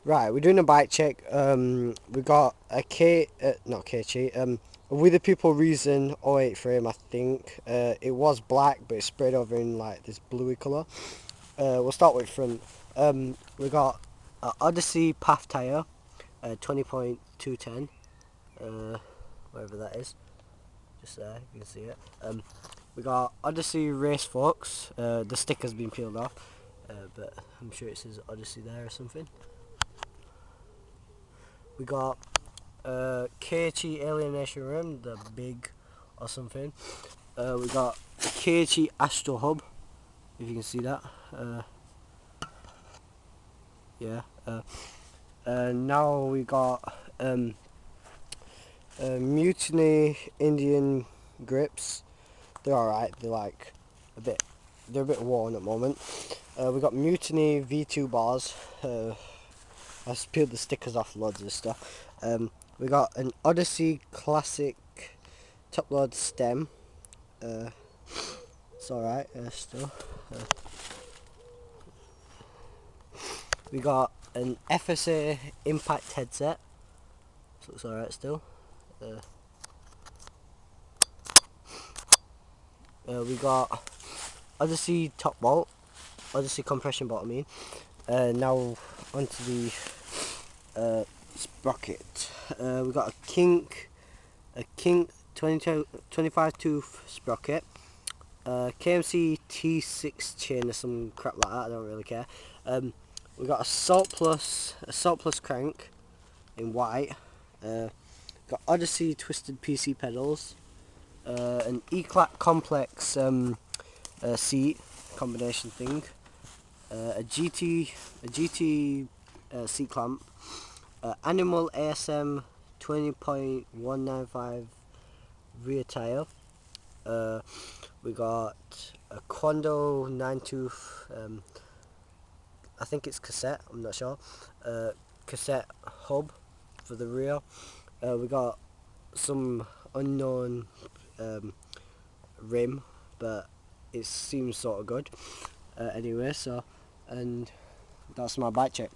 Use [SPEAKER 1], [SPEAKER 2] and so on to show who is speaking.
[SPEAKER 1] Right, we're doing a bike check. We got a WeThePeople Reason '08 frame, I think. It was black, but it's sprayed over in like this bluey colour. We'll start with front. We got a Odyssey Path tyre, 20.210, wherever that is, just there, you can see it. We got Odyssey Race Forks. The sticker's been peeled off, but I'm sure it says Odyssey there or something. We got KHE Alienation Rim, the big or something. We got KHE Astro Hub, if you can see that. Yeah. Now we got Mutiny Indian grips. They're alright. They're like they're a bit worn at the moment. We got Mutiny V2 bars. I just peeled the stickers off loads of stuff. We got an Odyssey Classic top load stem. It's alright still. We got an FSA Impact headset. So it's alright still. We got Odyssey top bolt, Odyssey compression bolt. I mean. Now onto the sprocket. We got a Kink 25 tooth sprocket. KMC T6 chain or some crap like that. I don't really care. We got a Salt Plus crank in white. Got Odyssey twisted PC pedals. An E-Clack complex seat combination thing. A GT seat clamp. Animal ASM 20.195 rear tire. We got a Quando 9 tooth, I think it's cassette, I'm not sure, cassette hub for the rear. We got some unknown rim, but it seems sort of good. Anyway, and that's my bike check.